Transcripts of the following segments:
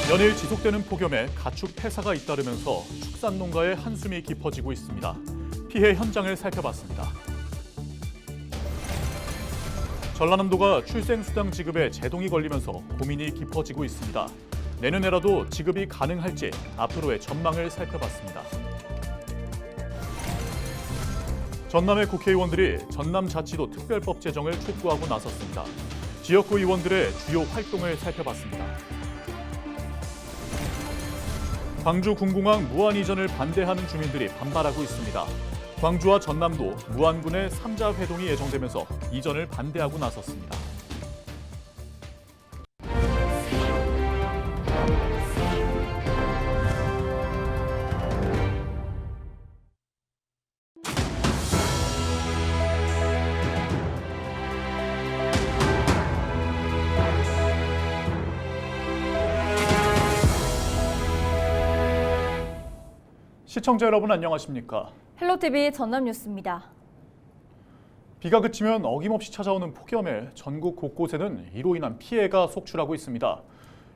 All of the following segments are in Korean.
연일 지속되는 폭염에 가축 폐사가 잇따르면서 축산농가의 한숨이 깊어지고 있습니다. 피해 현장을 살펴봤습니다. 전라남도가 출생수당 지급에 제동이 걸리면서 고민이 깊어지고 있습니다. 내년에라도 지급이 가능할지 앞으로의 전망을 살펴봤습니다. 전남의 국회의원들이 전남자치도 특별법 제정을 촉구하고 나섰습니다. 지역구 의원들의 주요 활동을 살펴봤습니다. 광주 군공항 무안 이전을 반대하는 주민들이 반발하고 있습니다. 광주와 전남도 무안군의 3자 회동이 예정되면서 이전을 반대하고 나섰습니다. 시청자 여러분 안녕하십니까? 헬로티비 전남뉴스입니다. 비가 그치면 어김없이 찾아오는 폭염에 전국 곳곳에는 이로 인한 피해가 속출하고 있습니다.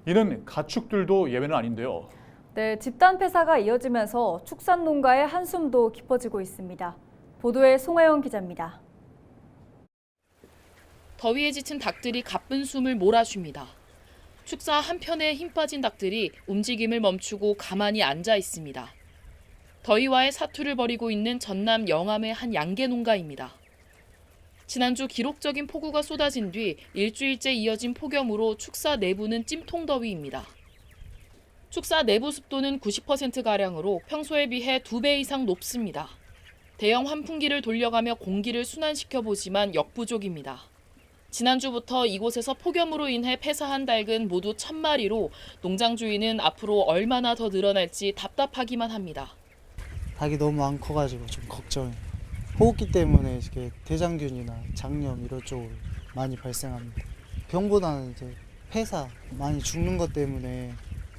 이는 가축들도 예외는 아닌데요. 네, 집단 폐사가 이어지면서 축산농가의 한숨도 깊어지고 있습니다. 보도에 송하영 기자입니다. 더위에 지친 닭들이 가쁜 숨을 몰아쉽니다. 축사 한편에 힘 빠진 닭들이 움직임을 멈추고 가만히 앉아 있습니다. 더위와의 사투를 벌이고 있는 전남 영암의 한 양계 농가입니다. 지난주 기록적인 폭우가 쏟아진 뒤 일주일째 이어진 폭염으로 축사 내부는 찜통더위입니다. 축사 내부 습도는 90%가량으로 평소에 비해 2배 이상 높습니다. 대형 환풍기를 돌려가며 공기를 순환시켜보지만 역부족입니다. 지난주부터 이곳에서 폭염으로 인해 폐사한 닭은 모두 1,000마리로 농장 주인은 앞으로 얼마나 더 늘어날지 답답하기만 합니다. 닭이 너무 안 커가지고 좀 걱정해요. 호흡기 때문에 이렇게 대장균이나 장염 이런 쪽으로 많이 발생합니다. 병보다는 이제 폐사 많이 죽는 것 때문에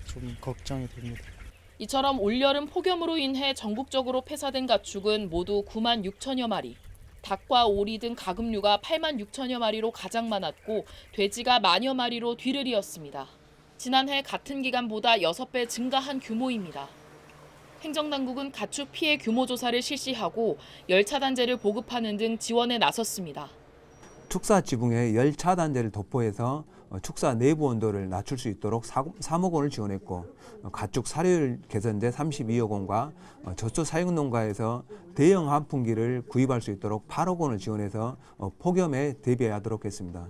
좀 걱정이 됩니다. 이처럼 올여름 폭염으로 인해 전국적으로 폐사된 가축은 모두 9만 6천여 마리, 닭과 오리 등 가금류가 8만 6천여 마리로 가장 많았고 돼지가 만여 마리로 뒤를 이었습니다. 지난해 같은 기간보다 6배 증가한 규모입니다. 행정당국은 가축 피해 규모 조사를 실시하고 열 차단제를 보급하는 등 지원에 나섰습니다. 축사 지붕에 열 차단제를 도포해서 축사 내부 온도를 낮출 수 있도록 3억 원을 지원했고 가축 사료율 개선제 32억 원과 젖소 사육 농가에서 대형 환풍기를 구입할 수 있도록 8억 원을 지원해서 폭염에 대비하도록 했습니다.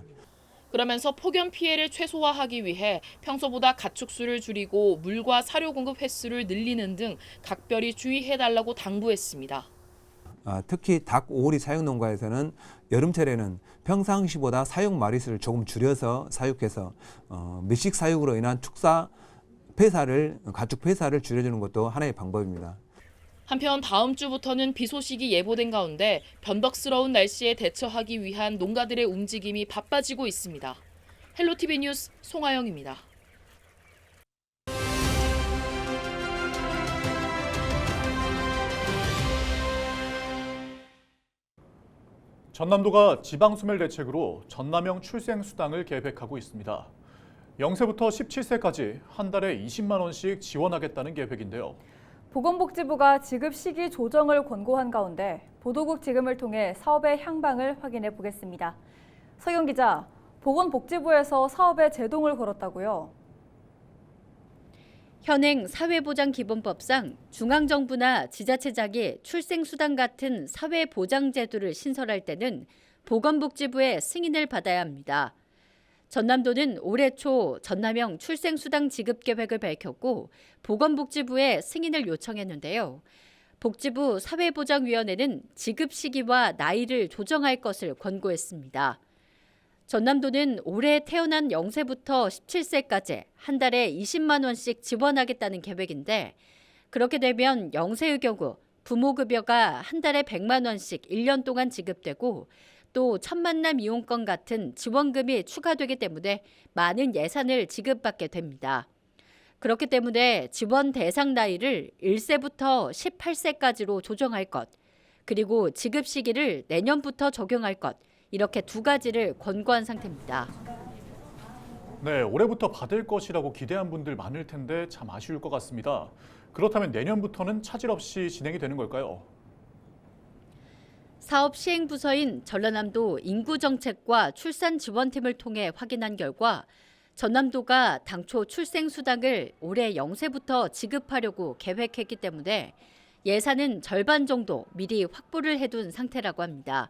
그러면서 폭염 피해를 최소화하기 위해 평소보다 가축 수를 줄이고 물과 사료 공급 횟수를 늘리는 등 각별히 주의해달라고 당부했습니다. 특히 닭, 오리 사육 농가에서는 여름철에는 평상시보다 사육 마리수를 조금 줄여서 사육해서 밀식 사육으로 인한 축사 폐사를, 가축 폐사를 줄여주는 것도 하나의 방법입니다. 한편 다음 주부터는 비 소식이 예보된 가운데 변덕스러운 날씨에 대처하기 위한 농가들의 움직임이 바빠지고 있습니다. 헬로티비 뉴스 송하영입니다. 전남도가 지방소멸 대책으로 전남형 출생수당을 계획하고 있습니다. 0세부터 17세까지 한 달에 20만 원씩 지원하겠다는 계획인데요. 보건복지부가 지급 시기 조정을 권고한 가운데 보도국 지금을 통해 사업의 향방을 확인해 보겠습니다. 서경 기자, 보건복지부에서 사업에 제동을 걸었다고요? 현행 사회보장기본법상 중앙정부나 지자체장이 출생수당 같은 사회보장제도를 신설할 때는 보건복지부의 승인을 받아야 합니다. 전남도는 올해 초 전남형 출생수당 지급 계획을 밝혔고 보건복지부에 승인을 요청했는데요. 복지부 사회보장위원회는 지급 시기와 나이를 조정할 것을 권고했습니다. 전남도는 올해 태어난 0세부터 17세까지 한 달에 20만 원씩 지원하겠다는 계획인데 그렇게 되면 0세의 경우 부모급여가 한 달에 100만 원씩 1년 동안 지급되고 또 첫만남 이용권 같은 지원금이 추가되기 때문에 많은 예산을 지급받게 됩니다. 그렇기 때문에 지원 대상 나이를 1세부터 18세까지로 조정할 것, 그리고 지급 시기를 내년부터 적용할 것, 이렇게 두 가지를 권고한 상태입니다. 네, 올해부터 받을 것이라고 기대한 분들 많을 텐데 참 아쉬울 것 같습니다. 그렇다면 내년부터는 차질 없이 진행이 되는 걸까요? 사업 시행 부서인 전라남도 인구정책과 출산지원팀을 통해 확인한 결과 전남도가 당초 출생수당을 올해 0세부터 지급하려고 계획했기 때문에 예산은 절반 정도 미리 확보를 해둔 상태라고 합니다.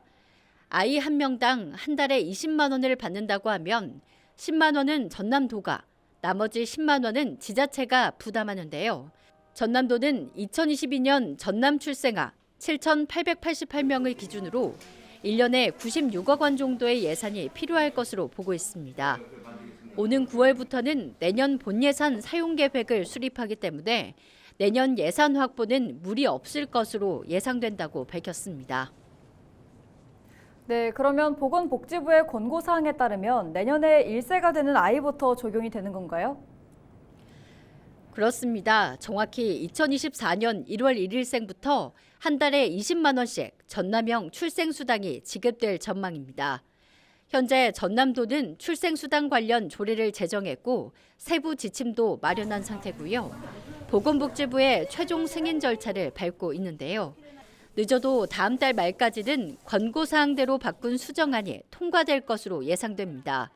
아이 한 명당 한 달에 20만 원을 받는다고 하면 10만 원은 전남도가, 나머지 10만 원은 지자체가 부담하는데요. 전남도는 2022년 전남 출생아 7,888명을 기준으로 1년에 96억 원 정도의 예산이 필요할 것으로 보고 있습니다. 오는 9월부터는 내년 본예산 사용 계획을 수립하기 때문에 내년 예산 확보는 무리 없을 것으로 예상된다고 밝혔습니다. 네, 그러면 보건복지부의 권고사항에 따르면 내년에 1세가 되는 아이부터 적용이 되는 건가요? 그렇습니다. 정확히 2024년 1월 1일생부터 한 달에 20만 원씩 전남형 출생수당이 지급될 전망입니다. 현재 전남도는 출생수당 관련 조례를 제정했고 세부 지침도 마련한 상태고요. 보건복지부의 최종 승인 절차를 밟고 있는데요. 늦어도 다음 달 말까지는 권고사항대로 바꾼 수정안이 통과될 것으로 예상됩니다.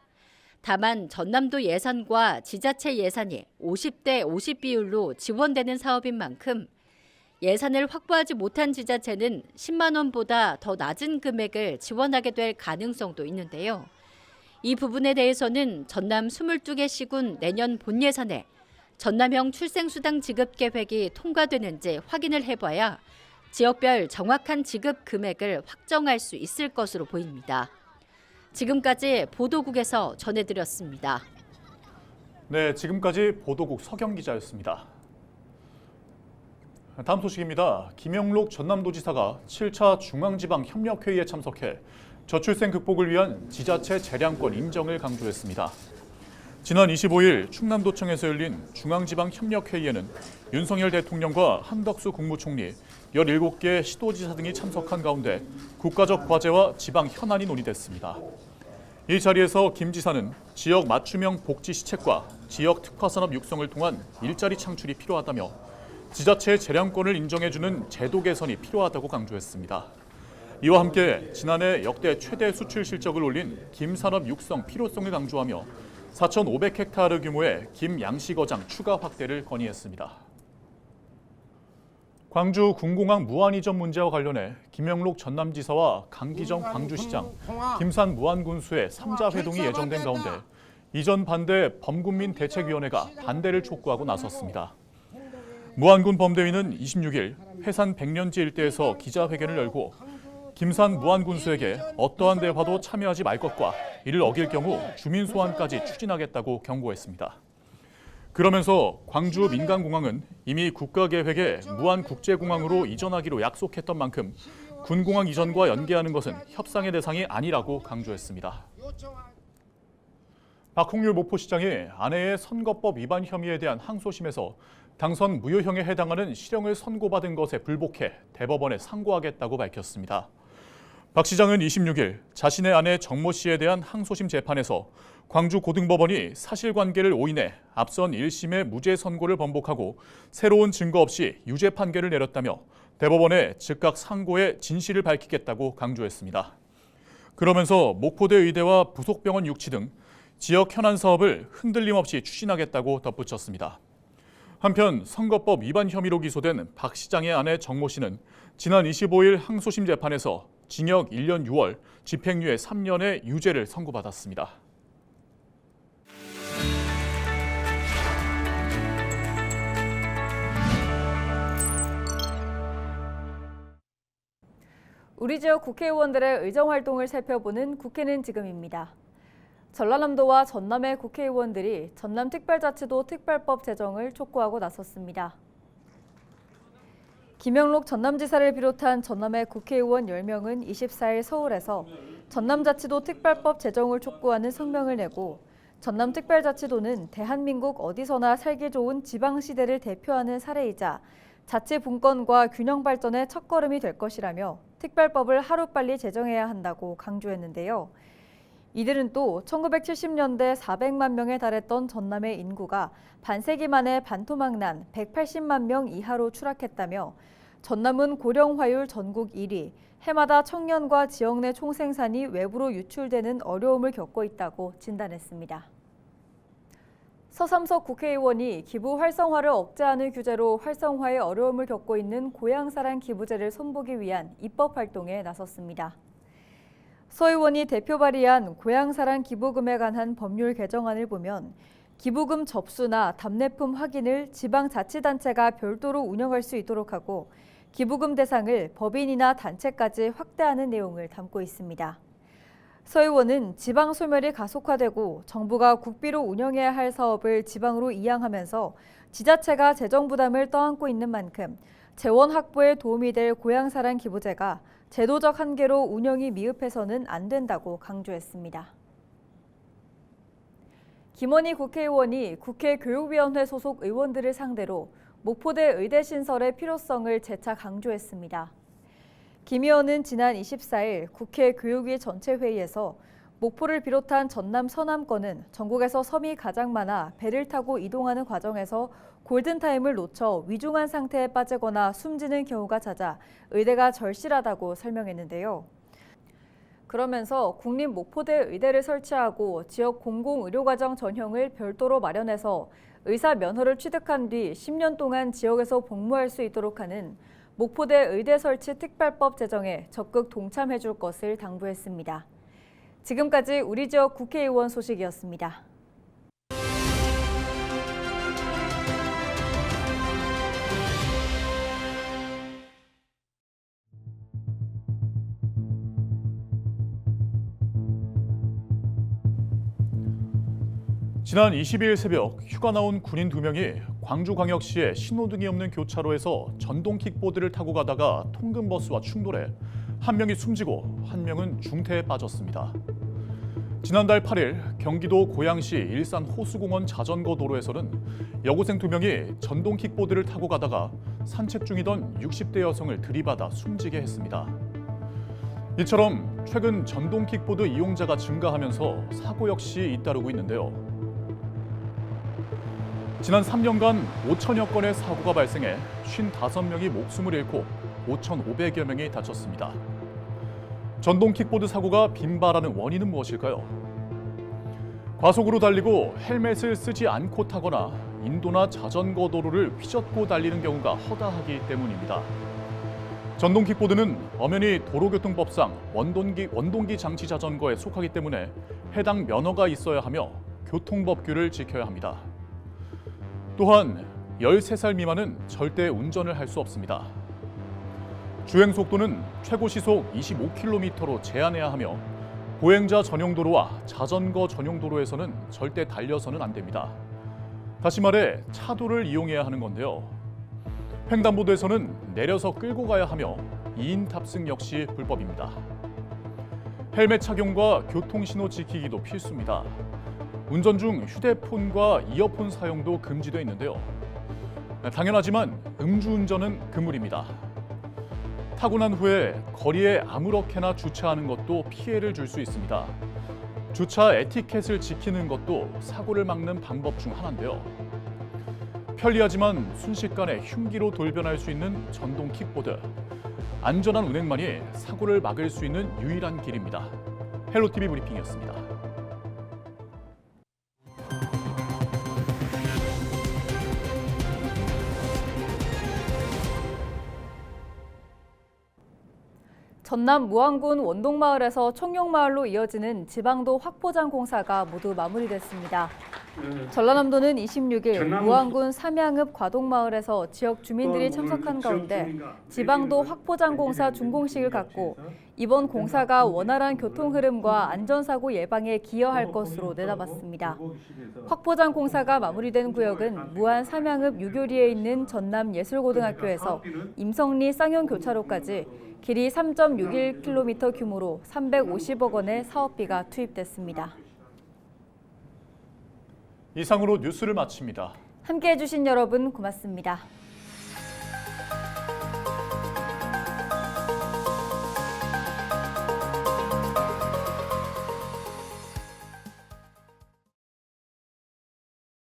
다만 전남도 예산과 지자체 예산이 50대 50 비율로 지원되는 사업인 만큼 예산을 확보하지 못한 지자체는 10만 원보다 더 낮은 금액을 지원하게 될 가능성도 있는데요. 이 부분에 대해서는 전남 22개 시군 내년 본예산에 전남형 출생수당 지급 계획이 통과되는지 확인을 해봐야 지역별 정확한 지급 금액을 확정할 수 있을 것으로 보입니다. 지금까지 보도국에서 전해드렸습니다. 네, 지금까지 보도국 서경 기자였습니다. 다음 소식입니다. 김영록 전남도지사가 7차 중앙지방협력회의에 참석해 저출생 극복을 위한 지자체 재량권 인정을 강조했습니다. 지난 25일 충남도청에서 열린 중앙지방협력회의에는 윤석열 대통령과 한덕수 국무총리, 17개 시도지사 등이 참석한 가운데 국가적 과제와 지방 현안이 논의됐습니다. 이 자리에서 김 지사는 지역 맞춤형 복지 시책과 지역 특화산업 육성을 통한 일자리 창출이 필요하다며 지자체의 재량권을 인정해주는 제도 개선이 필요하다고 강조했습니다. 이와 함께 지난해 역대 최대 수출 실적을 올린 김산업 육성 필요성을 강조하며 4,500헥타르 규모의 김 양식어장 추가 확대를 건의했습니다. 광주 군공항 무안 이전 문제와 관련해 김영록 전남지사와 강기정 광주시장, 김산 무안군수의 3자 회동이 예정된 가운데 이전 반대 범군민 대책위원회가 반대를 촉구하고 나섰습니다. 무안군 범대위는 26일 회산 백년지 일대에서 기자회견을 열고 김산 무안군수에게 어떠한 대화도 참여하지 말 것과 이를 어길 경우 주민 소환까지 추진하겠다고 경고했습니다. 그러면서 광주 민간공항은 이미 국가계획에 무안국제공항으로 이전하기로 약속했던 만큼 군공항 이전과 연계하는 것은 협상의 대상이 아니라고 강조했습니다. 박홍률 목포시장이 아내의 선거법 위반 혐의에 대한 항소심에서 당선 무효형에 해당하는 실형을 선고받은 것에 불복해 대법원에 상고하겠다고 밝혔습니다. 박 시장은 26일 자신의 아내 정모 씨에 대한 항소심 재판에서 광주 고등법원이 사실관계를 오인해 앞선 1심의 무죄 선고를 번복하고 새로운 증거 없이 유죄 판결을 내렸다며 대법원에 즉각 상고의 진실을 밝히겠다고 강조했습니다. 그러면서 목포대 의대와 부속병원 유치 등 지역 현안 사업을 흔들림 없이 추진하겠다고 덧붙였습니다. 한편 선거법 위반 혐의로 기소된 박 시장의 아내 정모 씨는 지난 25일 항소심 재판에서 징역 1년 6월, 집행유예 3년의 유죄를 선고받았습니다. 우리 지역 국회의원들의 의정활동을 살펴보는 국회는 지금입니다. 전라남도와 전남의 국회의원들이 전남특별자치도 특별법 제정을 촉구하고 나섰습니다. 김영록 전남지사를 비롯한 전남의 국회의원 10명은 24일 서울에서 전남자치도 특별법 제정을 촉구하는 성명을 내고 전남특별자치도는 대한민국 어디서나 살기 좋은 지방시대를 대표하는 사례이자 자치 분권과 균형 발전의 첫걸음이 될 것이라며 특별법을 하루빨리 제정해야 한다고 강조했는데요. 이들은 또 1970년대 400만 명에 달했던 전남의 인구가 반세기 만에 반토막난 180만 명 이하로 추락했다며 전남은 고령화율 전국 1위, 해마다 청년과 지역 내 총생산이 외부로 유출되는 어려움을 겪고 있다고 진단했습니다. 서삼석 국회의원이 기부 활성화를 억제하는 규제로 활성화에 어려움을 겪고 있는 고향사랑 기부제를 손보기 위한 입법 활동에 나섰습니다. 서 의원이 대표 발의한 고향사랑 기부금에 관한 법률 개정안을 보면 기부금 접수나 답례품 확인을 지방자치단체가 별도로 운영할 수 있도록 하고 기부금 대상을 법인이나 단체까지 확대하는 내용을 담고 있습니다. 서 의원은 지방 소멸이 가속화되고 정부가 국비로 운영해야 할 사업을 지방으로 이양하면서 지자체가 재정 부담을 떠안고 있는 만큼 재원 확보에 도움이 될 고향사랑 기부제가 제도적 한계로 운영이 미흡해서는 안 된다고 강조했습니다. 김원희 국회의원이 국회 교육위원회 소속 의원들을 상대로 목포대 의대 신설의 필요성을 재차 강조했습니다. 김 의원은 지난 24일 국회 교육위 전체 회의에서 목포를 비롯한 전남 서남권은 전국에서 섬이 가장 많아 배를 타고 이동하는 과정에서 골든타임을 놓쳐 위중한 상태에 빠지거나 숨지는 경우가 잦아 의대가 절실하다고 설명했는데요. 그러면서 국립 목포대 의대를 설치하고 지역 공공의료과정 전형을 별도로 마련해서 의사 면허를 취득한 뒤 10년 동안 지역에서 복무할 수 있도록 하는 목포대 의대 설치 특별법 제정에 적극 동참해 줄 것을 당부했습니다. 지금까지 우리 지역 국회의원 소식이었습니다. 지난 22일 새벽 휴가 나온 군인 2명이 광주광역시의 신호등이 없는 교차로에서 전동 킥보드를 타고 가다가 통근버스와 충돌해 한 명이 숨지고 한 명은 중태에 빠졌습니다. 지난달 8일 경기도 고양시 일산 호수공원 자전거 도로에서는 여고생 2명이 전동 킥보드를 타고 가다가 산책 중이던 60대 여성을 들이받아 숨지게 했습니다. 이처럼 최근 전동 킥보드 이용자가 증가하면서 사고 역시 잇따르고 있는데요. 지난 3년간 5천여 건의 사고가 발생해 55명이 목숨을 잃고 5,500여 명이 다쳤습니다. 전동 킥보드 사고가 빈발하는 원인은 무엇일까요? 과속으로 달리고 헬멧을 쓰지 않고 타거나 인도나 자전거 도로를 휘젓고 달리는 경우가 허다하기 때문입니다. 전동 킥보드는 엄연히 도로교통법상 원동기 장치 자전거에 속하기 때문에 해당 면허가 있어야 하며 교통법규를 지켜야 합니다. 또한 13살 미만은 절대 운전을 할 수 없습니다. 주행 속도는 최고 시속 25km로 제한해야 하며 보행자 전용 도로와 자전거 전용 도로에서는 절대 달려서는 안 됩니다. 다시 말해 차도를 이용해야 하는 건데요. 횡단보도에서는 내려서 끌고 가야 하며 2인 탑승 역시 불법입니다. 헬멧 착용과 교통신호 지키기도 필수입니다. 운전 중 휴대폰과 이어폰 사용도 금지되어 있는데요. 당연하지만 음주운전은 금물입니다. 타고 난 후에 거리에 아무렇게나 주차하는 것도 피해를 줄 수 있습니다. 주차 에티켓을 지키는 것도 사고를 막는 방법 중 하나인데요. 편리하지만 순식간에 흉기로 돌변할 수 있는 전동 킥보드. 안전한 운행만이 사고를 막을 수 있는 유일한 길입니다. 헬로티비 브리핑이었습니다. 전남 무안군 원동마을에서 청룡마을로 이어지는 지방도 확포장 공사가 모두 마무리됐습니다. 전라남도는 26일 무안군 삼양읍 과동마을에서 지역 주민들이 참석한 가운데 지방도 확포장 공사 준공식을 갖고 이번 공사가 원활한 교통 흐름과 안전사고 예방에 기여할 것으로 내다봤습니다. 확포장 공사가 마무리된 구역은 무안 삼양읍 유교리에 있는 전남예술고등학교에서 임성리 쌍용교차로까지 길이 3.61km 규모로 350억 원의 사업비가 투입됐습니다. 이상으로 뉴스를 마칩니다. 함께해 주신 여러분 고맙습니다.